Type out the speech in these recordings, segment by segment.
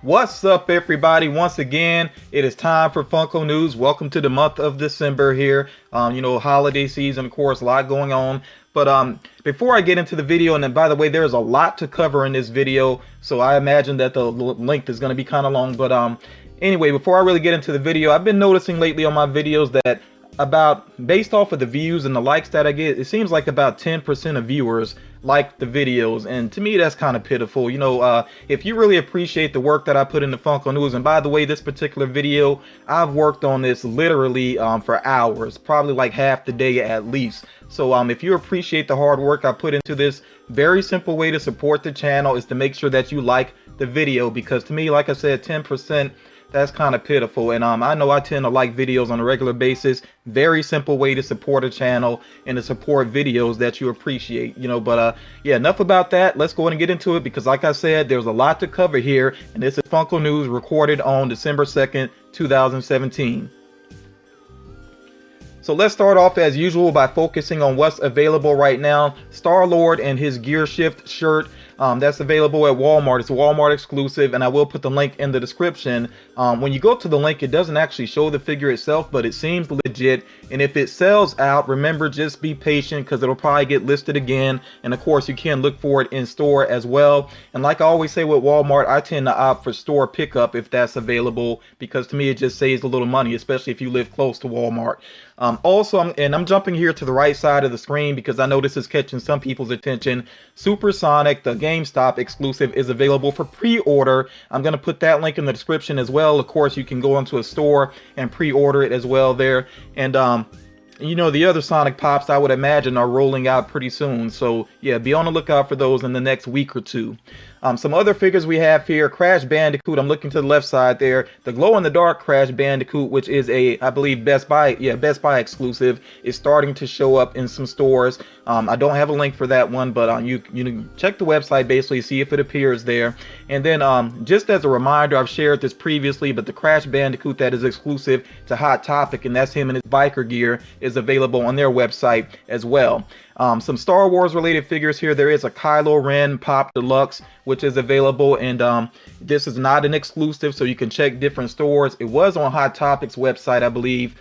What's up, everybody? Once again, it is time for Funko News. Welcome to the month of December here. Holiday season, of course, a lot going on. But before I get into the video, and then by the way, there's a lot to cover in this video, so I imagine that the length is going to be kind of long. But anyway, before I really get into the video, I've been noticing lately on my videos that based off of the views and the likes that I get, it seems like about 10% of viewers like the videos, and to me that's kind of pitiful. If you really appreciate the work that I put into Funko News, and by the way, this particular video, I've worked on this literally for hours, probably like half the day at least. So if you appreciate the hard work I put into this, very simple way to support the channel is to make sure that you like the video, because to me, like I said, 10%, that's kind of pitiful. And I know I tend to like videos on a regular basis. Very simple way to support a channel and to support videos that you appreciate, but yeah, enough about that. Let's go ahead and get into it, because like I said, there's a lot to cover here, and this is Funko News recorded on December 2nd, 2017. So let's start off as usual by focusing on what's available right now. Star-Lord and his Gear Shift shirt. That's available at Walmart. It's a Walmart exclusive, and I will put the link in the description. When you go to the link, it doesn't actually show the figure itself, but it seems legit. And if it sells out, remember, just be patient, because it'll probably get listed again. And of course, you can look for it in store as well. And like I always say with Walmart, I tend to opt for store pickup if that's available, because to me it just saves a little money, especially if you live close to Walmart. I'm jumping here to the right side of the screen because I know this is catching some people's attention. Supersonic, the GameStop exclusive, is available for pre-order. I'm going to put that link in the description as well. Of course, you can go into a store and pre-order it as well there. And the other Sonic Pops, I would imagine, are rolling out pretty soon. So yeah, be on the lookout for those in the next week or two. Some other figures we have here: Crash Bandicoot. I'm looking to the left side there. The glow-in-the-dark Crash Bandicoot, which is I believe Best Buy exclusive, is starting to show up in some stores. I don't have a link for that one, but you check the website, basically see if it appears there. And then just as a reminder, I've shared this previously, but the Crash Bandicoot that is exclusive to Hot Topic, and that's him in his biker gear, is available on their website as well. Some Star Wars related figures here. There is a Kylo Ren Pop Deluxe, which is available, and this is not an exclusive, so you can check different stores. It was on Hot Topic's website, I believe,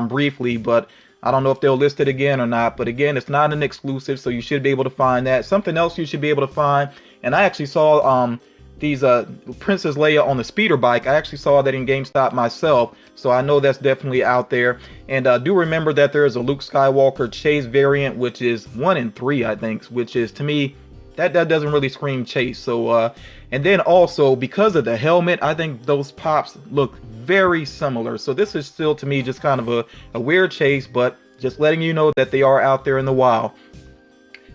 briefly, but I don't know if they'll list it again or not. But again, it's not an exclusive, so you should be able to find that. Something else you should be able to find, and I actually saw these Princess Leia on the speeder bike. I actually saw that in GameStop myself, so I know that's definitely out there. And do remember that there is a Luke Skywalker Chase variant, which is 1 in 3, I think, which is, to me, that doesn't really scream Chase. So and then also, because of the helmet, I think those Pops look very similar. So this is still, to me, just kind of a weird Chase, but just letting you know that they are out there in the wild.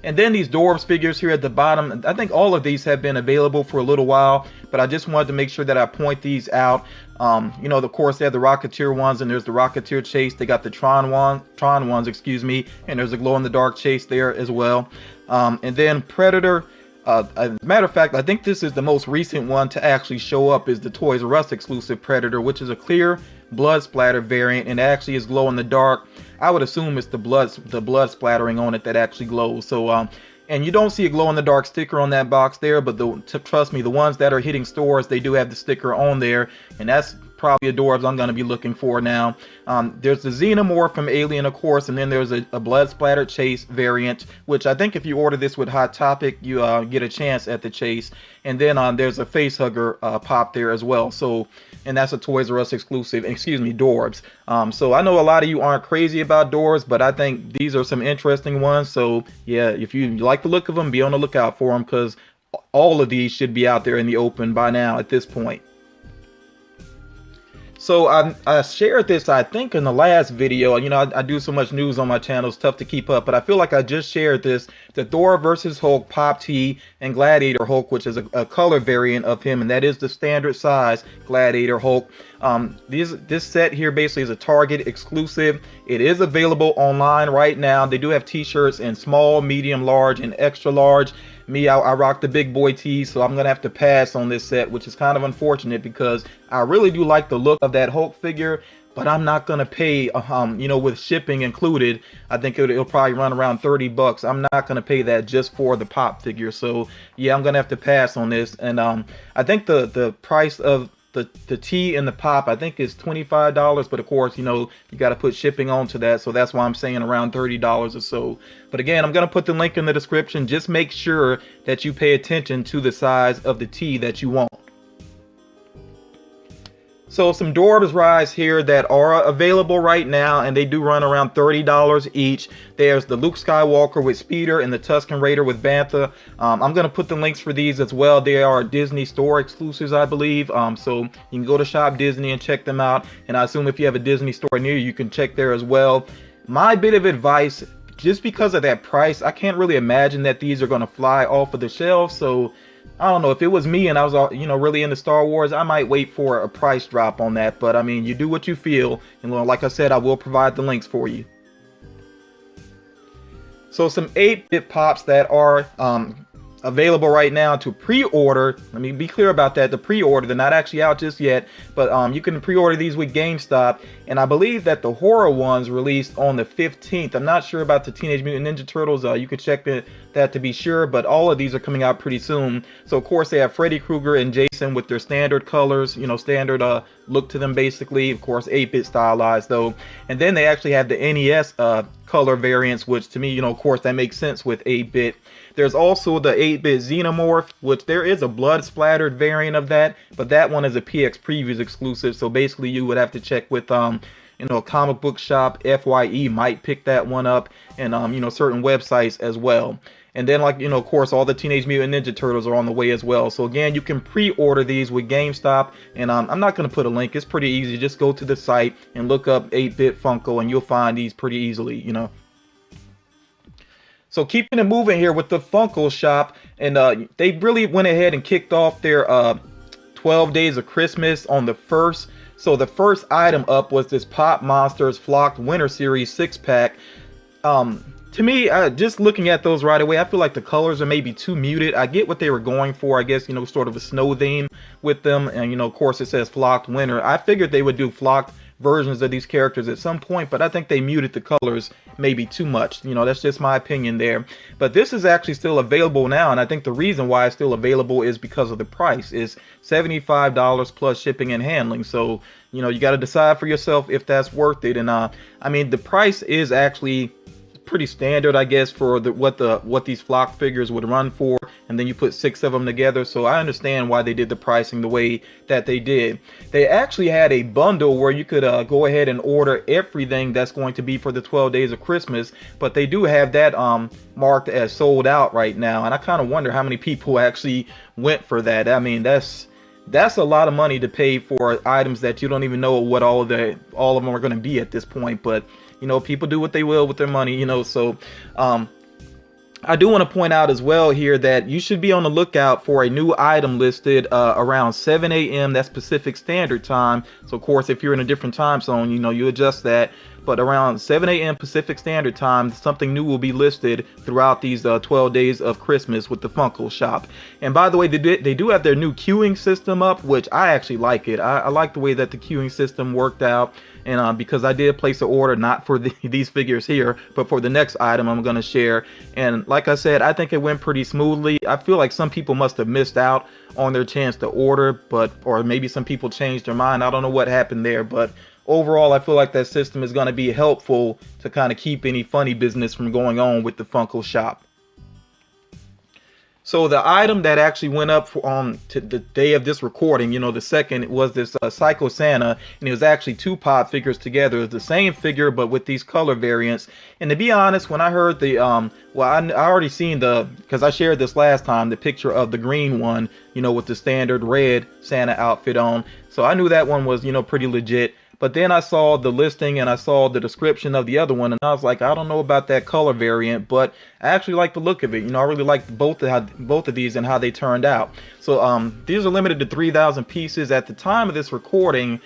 And then these Dorbz figures here at the bottom, I think all of these have been available for a little while, but I just wanted to make sure that I point these out. Of course, they have the Rocketeer ones, and there's the Rocketeer Chase. They got the Tron ones, excuse me, and there's a glow-in-the-dark Chase there as well. And then Predator. As a matter of fact, I think this is the most recent one to actually show up, is the Toys R Us exclusive Predator, which is a clear blood splatter variant, and actually is glow in the dark. I would assume it's the blood splattering on it that actually glows. So and you don't see a glow in the dark sticker on that box there, but trust me, the ones that are hitting stores, they do have the sticker on there, and that's probably a Dorbz I'm going to be looking for now. There's the Xenomorph from Alien, of course, and then there's a blood splattered Chase variant, which I think if you order this with Hot Topic, you get a chance at the Chase. And then there's a Facehugger Pop there as well. So, and that's a Toys R Us exclusive, Dorbz. So I know a lot of you aren't crazy about Dorbz, but I think these are some interesting ones. So yeah, if you like the look of them, be on the lookout for them, because all of these should be out there in the open by now at this point. So I shared this, I think, in the last video. I do so much news on my channel, it's tough to keep up, but I feel like I just shared this, the Thor vs. Hulk Pop Tee and Gladiator Hulk, which is a color variant of him, and that is the standard size Gladiator Hulk. This set here basically is a Target exclusive. It is available online right now. They do have t-shirts in small, medium, large, and extra large. Me, I rock the big boy tees, so I'm gonna have to pass on this set, which is kind of unfortunate because I really do like the look of that Hulk figure. but I'm not gonna pay, you know, with shipping included. I think it'll probably run around 30 bucks. I'm not gonna pay that just for the pop figure. So yeah, I'm gonna have to pass on this. And I think the price of the tee and the pop, I think, is $25, but of course, you know, you got to put shipping onto that, so that's why I'm saying around $30 or so. But again, I'm gonna put the link in the description. Just make sure that you pay attention to the size of the tee that you want. So some Dorbz rides here that are available right now, and they do run around $30 each. There's the Luke Skywalker with Speeder and the Tusken Raider with Bantha. I'm going to put the links for these as well. They are Disney store exclusives, I believe. So you can go to Shop Disney and check them out. And I assume if you have a Disney store near you, you can check there as well. My bit of advice, just because of that price, I can't really imagine that these are going to fly off of the shelf. So I don't know, if it was me and I was, you know, really into Star Wars, I might wait for a price drop on that. But I mean, you do what you feel. And like I said, I will provide the links for you. So some 8-bit pops that are available right now to pre-order. Let me be clear about that. The pre-order, they're not actually out just yet, but you can pre-order these with GameStop. And I believe that the horror ones released on the 15th. I'm not sure about the Teenage Mutant Ninja Turtles. You can check that to be sure, but all of these are coming out pretty soon. So of course they have Freddy Krueger and Jason with their standard colors, you know, standard look to them basically. Of course 8-bit stylized though. And then they actually have the NES color variants, which to me, you know, of course that makes sense with 8-bit. There's also the 8-bit Xenomorph, which there is a blood splattered variant of that, but that one is a PX Previews exclusive. So basically you would have to check with you know, a comic book shop. FYE might pick that one up, and you know, certain websites as well. And then, like, you know, of course, all the Teenage Mutant Ninja Turtles are on the way as well. So again, you can pre-order these with GameStop, and I'm not going to put a link. It's pretty easy. Just go to the site and look up 8-bit Funko, and you'll find these pretty easily, you know. So keeping it moving here with the Funko shop, and they really went ahead and kicked off their 12 Days of Christmas on the 1st. So the first item up was this Pop Monsters Flocked Winter Series 6-pack. To me, just looking at those right away, I feel like the colors are maybe too muted. I get what they were going for, I guess, you know, sort of a snow theme with them. And, you know, of course, it says Flocked Winter. I figured they would do flocked versions of these characters at some point, but I think they muted the colors maybe too much. You know, that's just my opinion there. But this is actually still available now, and I think the reason why it's still available is because of the price. It's $75 plus shipping and handling. So, you know, you got to decide for yourself if that's worth it. And I mean, the price is actually pretty standard, I guess, for what these flock figures would run for, and then you put 6 of them together. So I understand why they did the pricing the way that they did. They actually had a bundle where you could go ahead and order everything that's going to be for the 12 Days of Christmas, but they do have that marked as sold out right now, and I kind of wonder how many people actually went for that. I mean, that's a lot of money to pay for items that you don't even know what all of them are going to be at this point. But you know, people do what they will with their money, you know. So I do want to point out as well here that you should be on the lookout for a new item listed around 7 a.m. That's Pacific Standard Time. So of course, if you're in a different time zone, you know, you adjust that. But around 7 a.m. Pacific Standard Time, something new will be listed throughout these 12 days of Christmas with the Funko shop. And by the way, they do have their new queuing system up, which I actually like it. I like the way that the queuing system worked out. And because I did place an order, not for these figures here, but for the next item I'm going to share. And like I said, I think it went pretty smoothly. I feel like some people must have missed out on their chance to order, or maybe some people changed their mind. I don't know what happened there, but overall, I feel like that system is going to be helpful to kind of keep any funny business from going on with the Funko shop. So the item that actually went up to the day of this recording, you know, the second, was this Psycho Santa, and it was actually 2 pop figures together. It's the same figure, but with these color variants. And to be honest, when I heard the, well, I already seen because I shared this last time, the picture of the green one, you know, with the standard red Santa outfit on. So I knew that one was, you know, pretty legit. But then I saw the listing and I saw the description of the other one, and I was like, I don't know about that color variant, but I actually like the look of it. You know, I really like both of these and how they turned out. So these are limited to 3,000 pieces at the time of this recording.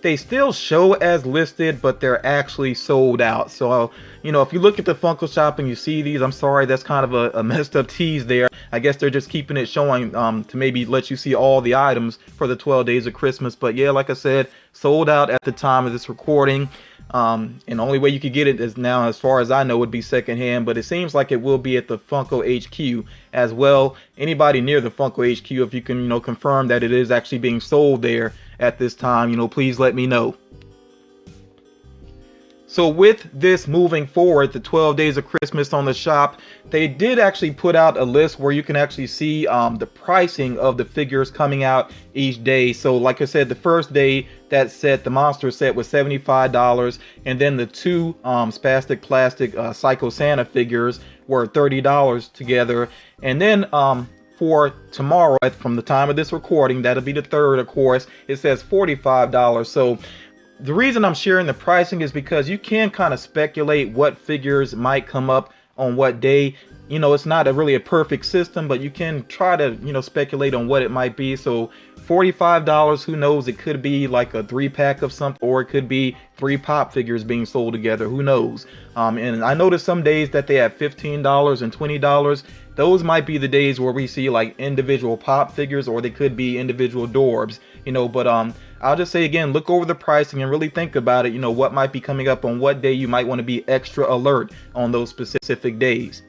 They still show as listed, but they're actually sold out. So, you know, if you look at the Funko shop and you see these, I'm sorry, that's kind of a messed up tease there. I guess they're just keeping it showing to maybe let you see all the items for the 12 days of Christmas. But yeah, like I said, sold out at the time of this recording. And the only way you could get it is now, as far as I know, would be secondhand, but it seems like it will be at the Funko HQ as well. Anybody near the Funko HQ, if you can, confirm that it is actually being sold there at this time, please let me know. So with this moving forward, the 12 days of Christmas on the shop, they did actually put out a list where you can actually see the pricing of the figures coming out each day. So like I said, the first day, that set, the monster set, was $75, and then the two spastic plastic Psycho Santa figures were $30 together. And then for tomorrow, from the time of this recording, that'll be the 3rd, of course, it says $45. So the reason I'm sharing the pricing is because you can kind of speculate what figures might come up on what day. It's not really a perfect system, but you can try to, speculate on what it might be. So $45, who knows? It could be like a 3-pack of something, or it could be 3 pop figures being sold together. Who knows? And I noticed some days that they have $15 and $20. Those might be the days where we see like individual pop figures, or they could be individual Dorbz, but I'll just say again, look over the pricing and really think about it, what might be coming up on what day. You might want to be extra alert on those specific days.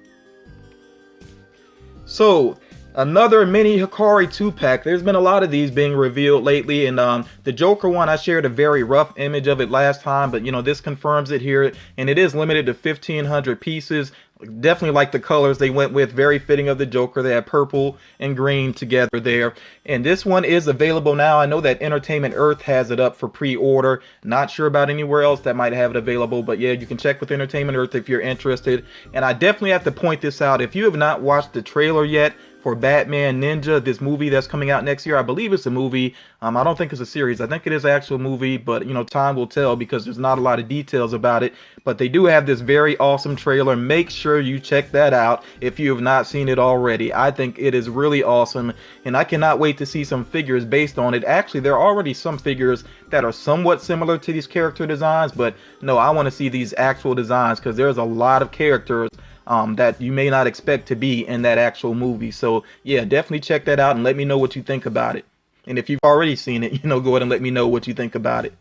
So another mini Hikari 2-pack. There's been a lot of these being revealed lately, and the Joker one, I shared a very rough image of it last time, but this confirms it here, and it is limited to 1,500 pieces. Definitely like the colors they went with, very fitting of the Joker. They have purple and green together there, and this one is available now. I know that Entertainment Earth has it up for pre-order. Not sure about anywhere else that might have it available, but yeah, you can check with Entertainment Earth if you're interested. And I definitely have to point this out: if you have not watched the trailer yet for Batman Ninja, this movie that's coming out next year, I believe it's a movie. I don't think it's a series. I think it is an actual movie, but time will tell because there's not a lot of details about it. But they do have this very awesome trailer. Make sure you check that out if you have not seen it already. I think it is really awesome, and I cannot wait to see some figures based on it. Actually, there are already some figures that are somewhat similar to these character designs, but no, I want to see these actual designs because there's a lot of characters that you may not expect to be in that actual movie. So yeah, definitely check that out and let me know what you think about it. And if you've already seen it, go ahead and let me know what you think about it.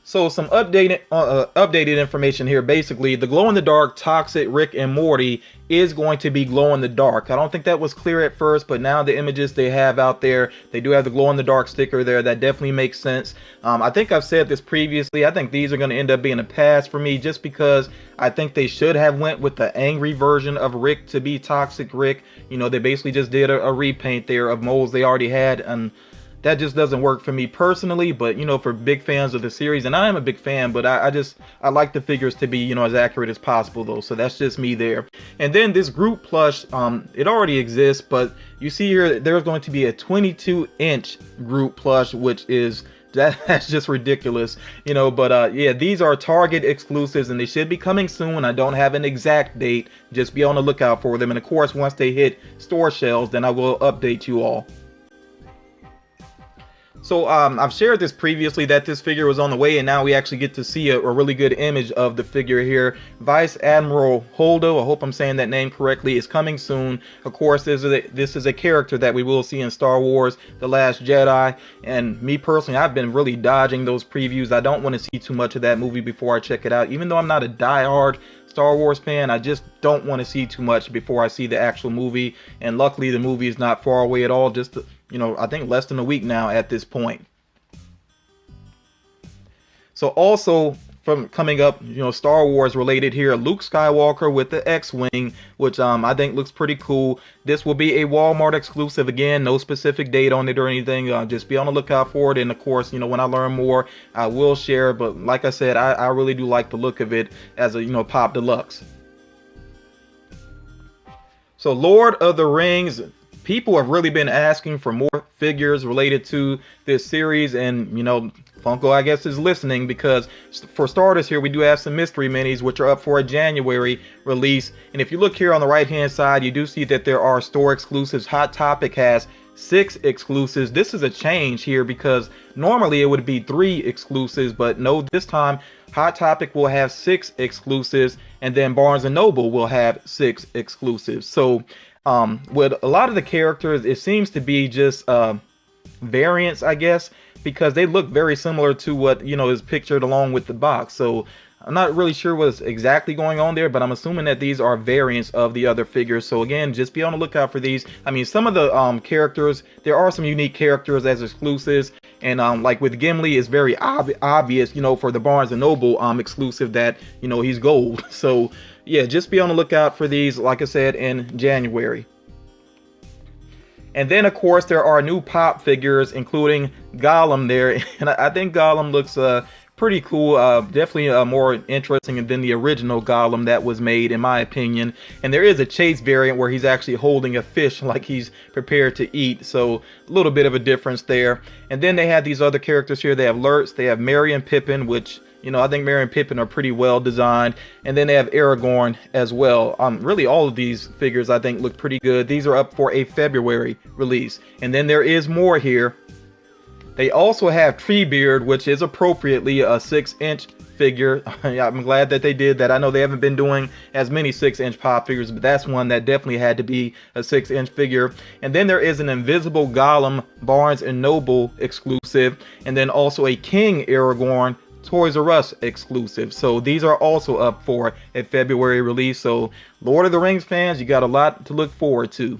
So some updated information here. Basically, the glow-in-the-dark Toxic Rick and Morty is going to be glow-in-the-dark. I don't think that was clear at first, but now the images they have out there, they do have the glow-in-the-dark sticker there. That definitely makes sense. I think I've said this previously. I think these are going to end up being a pass for me, just because I think they should have went with the angry version of Rick to be Toxic Rick. They basically just did a repaint there of molds they already had, and that just doesn't work for me personally. But for big fans of the series, and I am a big fan, but I like the figures to be as accurate as possible though. So that's just me there. And then this Groot plush, it already exists, but you see here there's going to be a 22-inch Groot plush, which is that's just ridiculous, but yeah, these are Target exclusives and they should be coming soon. I don't have an exact date, just be on the lookout for them, and of course once they hit store shelves, then I will update you all. So I've shared this previously that this figure was on the way, and now we actually get to see a really good image of the figure here. Vice Admiral Holdo, I hope I'm saying that name correctly, is coming soon. Of course, this is a character that we will see in Star Wars The Last Jedi, and me personally, I've been really dodging those previews. I don't want to see too much of that movie before I check it out. Even though I'm not a diehard Star Wars fan, I just don't want to see too much before I see the actual movie. And luckily the movie is not far away at all, just I think less than a week now at this point. So also from coming up, Star Wars related here, Luke Skywalker with the X-Wing, which I think looks pretty cool. This will be a Walmart exclusive. Again, no specific date on it or anything. Just be on the lookout for it. And of course, when I learn more, I will share. But like I said, I really do like the look of it as a, Pop Deluxe. So Lord of the Rings, people have really been asking for more figures related to this series, and Funko, I guess, is listening, because for starters here, we do have some mystery minis which are up for a January release. And if you look here on the right hand side, you do see that there are store exclusives. Hot Topic has 6 exclusives. This is a change here because normally it would be 3 exclusives, but no, this time Hot Topic will have 6 exclusives, and then Barnes & Noble will have 6 exclusives. So with a lot of the characters, it seems to be just variants, I guess, because they look very similar to what, you know, is pictured along with the box. So I'm not really sure what's exactly going on there, but I'm assuming that these are variants of the other figures. So again, just be on the lookout for these. I mean, some of the characters, there are some unique characters as exclusives, and like with Gimli, it's very obvious, you know, for the Barnes & Noble exclusive that, you know, he's gold. So yeah, just be on the lookout for these, like I said, in January. And then, of course, there are new pop figures, including Gollum there. And I think Gollum looks pretty cool. Definitely more interesting than the original Gollum that was made, in my opinion. And there is a chase variant where he's actually holding a fish like he's prepared to eat. So a little bit of a difference there. And then they have these other characters here. They have Lurtz, they have Marion and Pippin, which, you know, I think Marion and Pippin are pretty well designed. And then they have Aragorn as well. Really, all of these figures, I think, look pretty good. These are up for a February release. And then there is more here. They also have Treebeard, which is appropriately a 6-inch figure. I'm glad that they did that. I know they haven't been doing as many 6-inch pop figures, but that's one that definitely had to be a 6-inch figure. And then there is an Invisible Gollum Barnes & Noble exclusive, and then also a King Aragorn Toys R Us exclusive. So these are also up for a February release. So Lord of the Rings fans, you got a lot to look forward to.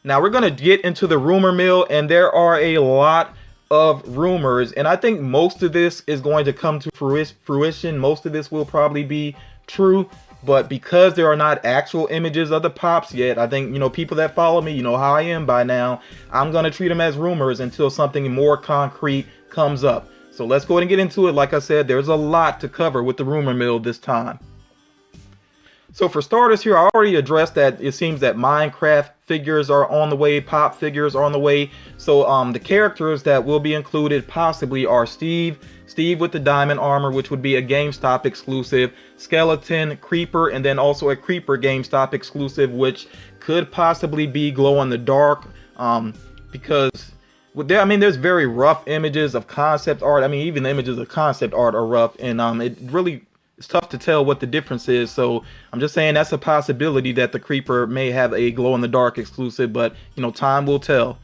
Now we're going to get into the rumor mill, and there are a lot of rumors, and I think most of this is going to come to fruition. Most of this will probably be true, but because there are not actual images of the pops yet, I think, you know, people that follow me, you know how I am by now, I'm going to treat them as rumors until something more concrete comes up. So let's go ahead and get into it. Like I said, there's a lot to cover with the rumor mill this time. So for starters here, I already addressed that it seems that Minecraft figures are on the way, pop figures are on the way. So the characters that will be included possibly are Steve with the diamond armor, which would be a GameStop exclusive, Skeleton, Creeper, and then also a Creeper GameStop exclusive, which could possibly be glow in the dark, because I mean, there's very rough images of concept art. I mean, even the images of concept art are rough, and it's tough to tell what the difference is. So I'm just saying that's a possibility that the Creeper may have a glow-in-the-dark exclusive, but, you know, time will tell.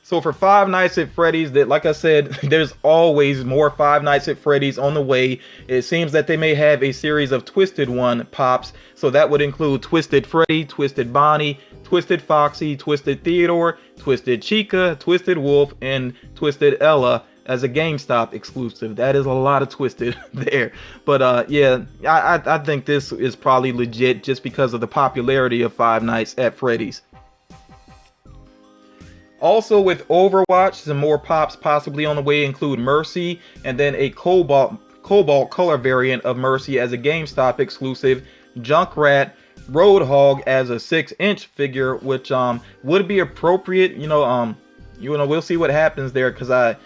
So for Five Nights at Freddy's, that, like I said, there's always more Five Nights at Freddy's on the way. It seems that they may have a series of Twisted One pops. So that would include Twisted Freddy, Twisted Bonnie, Twisted Foxy, Twisted Theodore, Twisted Chica, Twisted Wolf, and Twisted Ella as a GameStop exclusive. That is a lot of Twisted there. But yeah, I think this is probably legit just because of the popularity of Five Nights at Freddy's. Also with Overwatch, some more pops possibly on the way include Mercy, and then a Cobalt color variant of Mercy as a GameStop exclusive, Junkrat, Roadhog as a 6-inch figure, which would be appropriate. You know, we'll see what happens there, because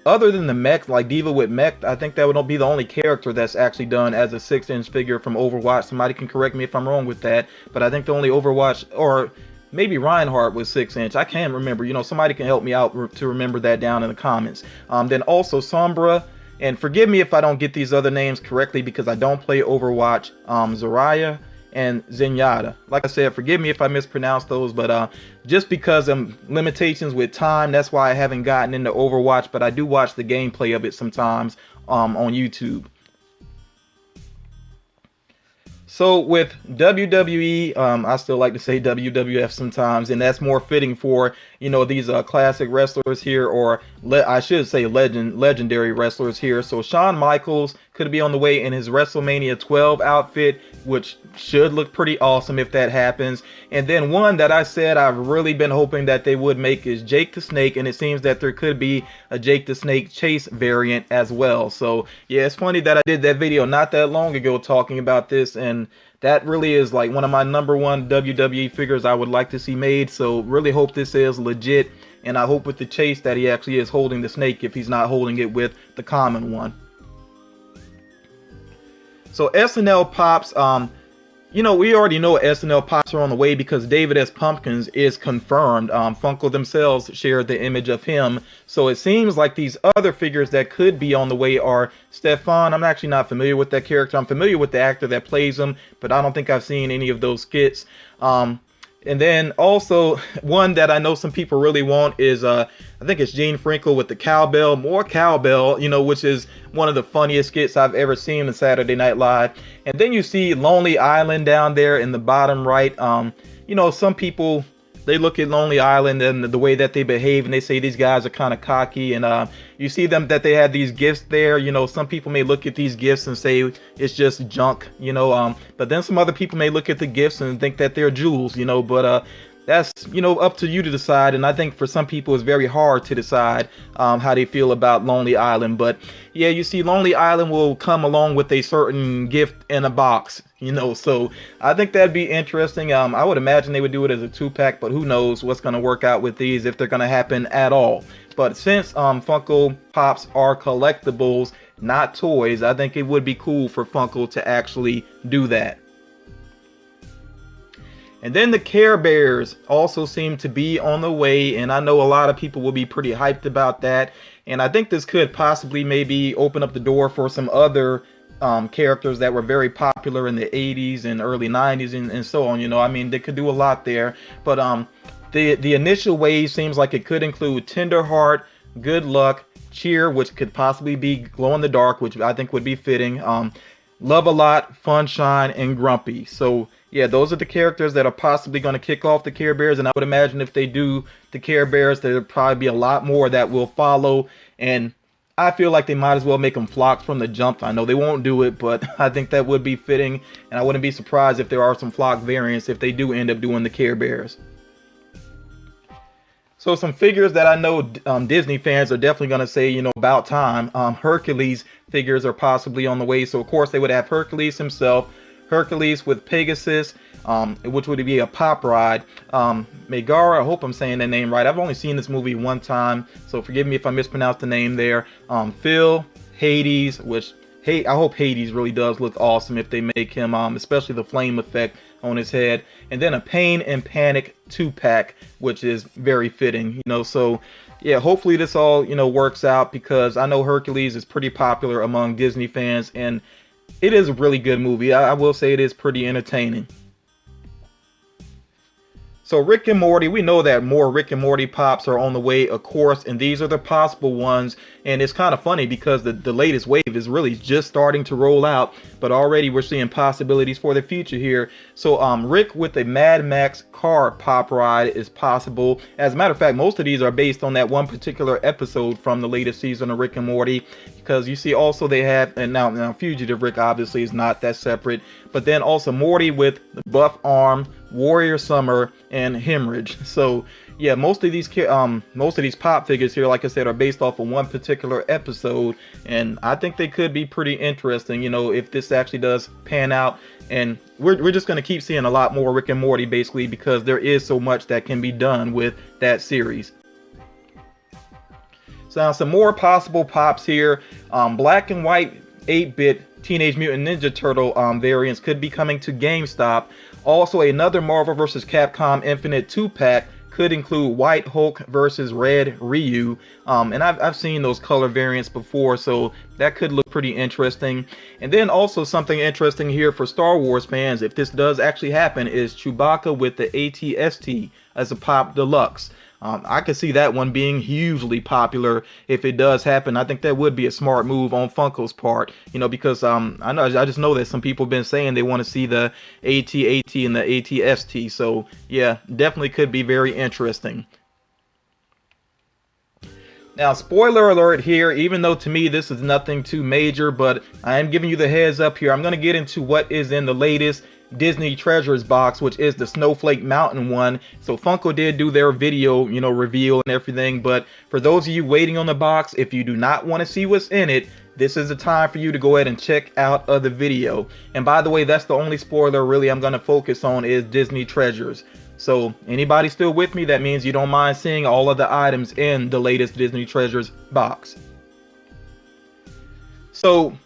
other than the mech, like Diva with mech, I think that would be the only character that's actually done as a 6-inch figure from Overwatch. Somebody can correct me if I'm wrong with that, but I think the only Overwatch, or maybe Reinhardt was 6-inch. I can't remember. You know, somebody can help me out to remember that down in the comments. Then also Sombra, and forgive me if I don't get these other names correctly because I don't play Overwatch. Zarya and Zenyatta. Like I said, forgive me if I mispronounce those, but just because of limitations with time, that's why I haven't gotten into Overwatch, but I do watch the gameplay of it sometimes on YouTube. So with WWE, I still like to say WWF sometimes, and that's more fitting for, you know, these classic wrestlers here, or I should say legendary wrestlers here. So Shawn Michaels could be on the way in his WrestleMania 12 outfit, which should look pretty awesome if that happens. And then one that I said I've really been hoping that they would make is Jake the Snake, and it seems that there could be a Jake the Snake Chase variant as well. So yeah, it's funny that I did that video not that long ago talking about this, and that really is like one of my #1 WWE figures I would like to see made. So really hope this is legit, and I hope with the Chase that he actually is holding the snake if he's not holding it with the common one. So SNL pops, You know, we already know SNL pops are on the way because David S. Pumpkins is confirmed. Funko themselves shared the image of him. So it seems like these other figures that could be on the way are Stefan. I'm actually not familiar with that character. I'm familiar with the actor that plays him, but I don't think I've seen any of those skits. And then also one that I know some people really want is I think it's Gene Frinkle with the cowbell, more cowbell, you know, which is one of the funniest skits I've ever seen in Saturday Night Live. And then you see Lonely Island down there in the bottom right. You know, some people, they look at Lonely Island and the way that they behave, and they say these guys are kind of cocky. And you see them that they have these gifts there. You know, some people may look at these gifts and say it's just junk, you know. But then some other people may look at the gifts and think that they're jewels, you know. But that's, you know, up to you to decide. And I think for some people it's very hard to decide how they feel about Lonely Island. But yeah, you see Lonely Island will come along with a certain gift in a box, you know, so I think that'd be interesting. I would imagine they would do it as a 2-pack, but who knows what's going to work out with these, if they're going to happen at all. But since Funko Pops are collectibles, not toys, I think it would be cool for Funko to actually do that. And then the Care Bears also seem to be on the way, and I know a lot of people will be pretty hyped about that. And I think this could possibly maybe open up the door for some other characters that were very popular in the 80s and early 90s and so on. You know, I mean, they could do a lot there. But the initial wave seems like it could include Tenderheart, Good Luck, Cheer, which could possibly be Glow in the Dark, which I think would be fitting. Love a Lot, Funshine, and Grumpy. So yeah, those are the characters that are possibly going to kick off the Care Bears, and I would imagine if they do the Care Bears, there'll probably be a lot more that will follow, and I feel like they might as well make them flocks from the jump. I know they won't do it, but I think that would be fitting, and I wouldn't be surprised if there are some flock variants if they do end up doing the Care Bears. So some figures that I know Disney fans are definitely going to say, you know, about time. Hercules figures are possibly on the way. So of course they would have Hercules himself, Hercules with Pegasus, which would be a pop ride. Megara, I hope I'm saying that name right. I've only seen this movie one time, so forgive me if I mispronounced the name there. Phil, Hades, which I hope Hades really does look awesome if they make him, especially the flame effect on his head. And then a Pain and Panic 2-pack, which is very fitting, you know. So yeah, hopefully this all, you know, works out, because I know Hercules is pretty popular among Disney fans, and it is a really good movie. I will say it is pretty entertaining. So Rick and Morty, we know that more Rick and Morty pops are on the way, of course, and these are the possible ones. And it's kind of funny because the latest wave is really just starting to roll out, but already we're seeing possibilities for the future here. So Rick with a Mad Max car pop ride is possible. As a matter of fact, most of these are based on that one particular episode from the latest season of Rick and Morty, because you see also they have, and now Fugitive Rick obviously is not, that separate, but then also Morty with the buff arm, Warrior Summer, and Hemorrhage. So yeah, most of these pop figures here, like I said, are based off of one particular episode, and I think they could be pretty interesting, you know, if this actually does pan out. And we're just going to keep seeing a lot more Rick and Morty, basically, because there is so much that can be done with that series. So now some more possible pops here. Black and white 8-bit Teenage Mutant Ninja Turtle variants could be coming to GameStop. Also, another Marvel vs. Capcom Infinite 2-pack could include White Hulk versus Red Ryu. And I've seen those color variants before, so that could look pretty interesting. And then also something interesting here for Star Wars fans, if this does actually happen, is Chewbacca with the AT-ST as a Pop Deluxe. I could see that one being hugely popular if it does happen. I think that would be a smart move on Funko's part, you know, because I just know that some people have been saying they want to see the AT-AT and the AT-ST. So yeah, definitely could be very interesting. Now, spoiler alert here, even though to me this is nothing too major, but I am giving you the heads up here. I'm going to get into what is in the latest Disney Treasures box, which is the Snowflake Mountain one. So Funko did do their video, you know, reveal and everything, but for those of you waiting on the box, if you do not want to see what's in it, this is the time for you to go ahead and check out the video. And by the way, that's the only spoiler really I'm going to focus on, is Disney Treasures. So anybody still with me? That means you don't mind seeing all of the items in the latest Disney Treasures box. So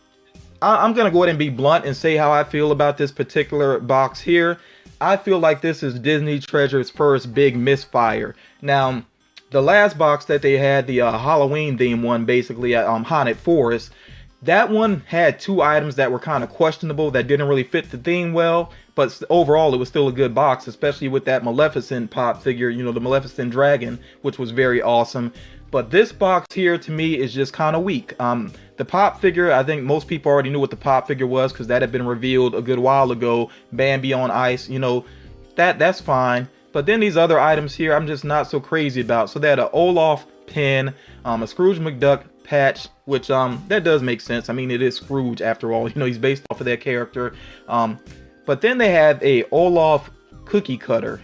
I'm gonna go ahead and be blunt and say how I feel about this particular box here. I feel like this is Disney Treasure's first big misfire. Now, the last box that they had, the Halloween theme one, basically at Haunted Forest, that one had 2 items that were kind of questionable, that didn't really fit the theme well, but overall it was still a good box, especially with that Maleficent pop figure, you know, the Maleficent dragon, which was very awesome. But this box here to me is just kind of weak. The pop figure, I think most people already knew what the pop figure was because that had been revealed a good while ago. Bambi on ice, you know, that's fine. But then these other items here, I'm just not so crazy about. So they had an Olaf pin, a Scrooge McDuck patch, which that does make sense. I mean, it is Scrooge after all. You know, he's based off of that character. But then they have a Olaf cookie cutter,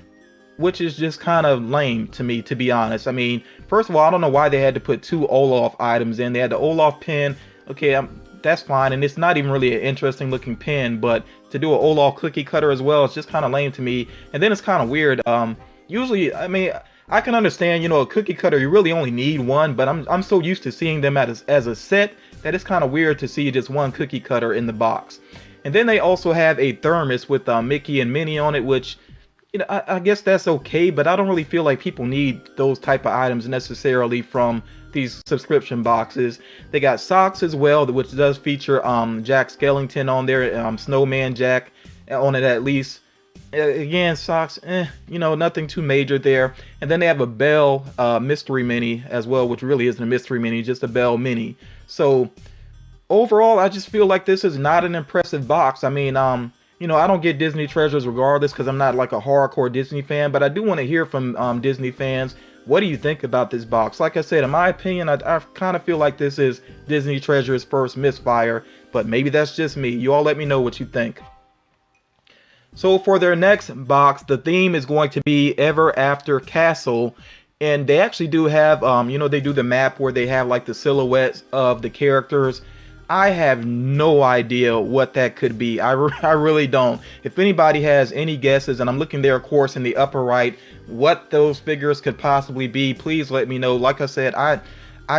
which is just kind of lame to me, to be honest. I mean, first of all, I don't know why they had to put 2 Olaf items in. They had the Olaf pin. Okay, that's fine, and it's not even really an interesting looking pin, but to do an Olaf cookie cutter as well, it's just kind of lame to me. And then it's kind of weird. Usually, I mean, I can understand, you know, a cookie cutter, you really only need one, but I'm so used to seeing them as a set that it's kind of weird to see just one cookie cutter in the box. And then they also have a thermos with Mickey and Minnie on it, which, you know, I guess that's okay, but I don't really feel like people need those type of items necessarily from these subscription boxes. They got socks as well, which does feature Jack Skellington on there, Snowman Jack on it at least. Again, socks, you know, nothing too major there. And then they have a Belle mystery mini as well, which really isn't a mystery mini, just a Belle mini. So overall, I just feel like this is not an impressive box. I mean, you know, I don't get Disney Treasures regardless because I'm not like a hardcore Disney fan, but I do want to hear from Disney fans. What do you think about this box? Like I said, in my opinion, I kind of feel like this is Disney Treasure's first misfire, but maybe that's just me. You all let me know what you think. So for their next box, the theme is going to be Ever After Castle. And they actually do have, you know, they do the map where they have like the silhouettes of the characters. I have no idea what that could be. I really don't. If anybody has any guesses, and I'm looking there, of course, in the upper right, what those figures could possibly be, please let me know. Like I said, I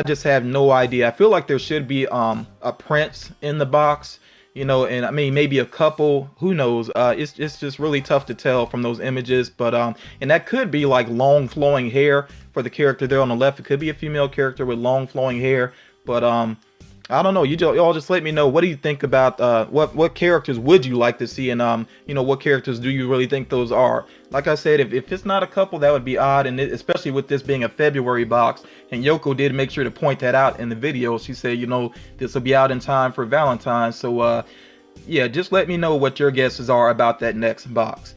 just have no idea. I feel like there should be a prince in the box, you know, and I mean maybe a couple. Who knows? It's just really tough to tell from those images. But and that could be like long flowing hair for the character there on the left. It could be a female character with long flowing hair, but I don't know. Y'all just let me know. What do you think about what characters would you like to see, and you know, what characters do you really think those are? Like I said, if it's not a couple, that would be odd, and especially with this being a February box. And Yoko did make sure to point that out in the video. She said, you know, this will be out in time for Valentine's. So yeah, just let me know what your guesses are about that next box.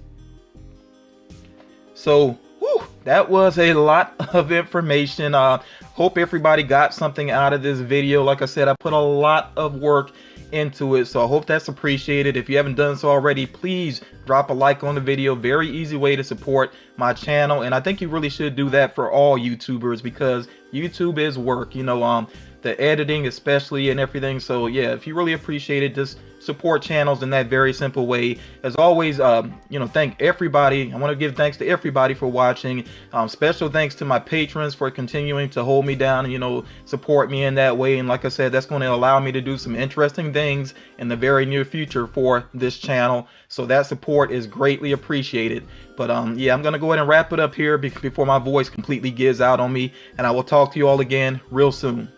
So whew, that was a lot of information. Hope everybody got something out of this video. Like I said, I put a lot of work into it, so I hope that's appreciated. If you haven't done so already, please drop a like on the video. Very easy way to support my channel, and I think you really should do that for all YouTubers because YouTube is work, you know, the editing especially and everything. So yeah, if you really appreciate it, just support channels in that very simple way. As always, you know, thank everybody. I want to give thanks to everybody for watching. Special thanks to my patrons for continuing to hold me down and, you know, support me in that way. And like I said, that's going to allow me to do some interesting things in the very near future for this channel. So that support is greatly appreciated. But yeah, I'm going to go ahead and wrap it up here before my voice completely gives out on me. And I will talk to you all again real soon.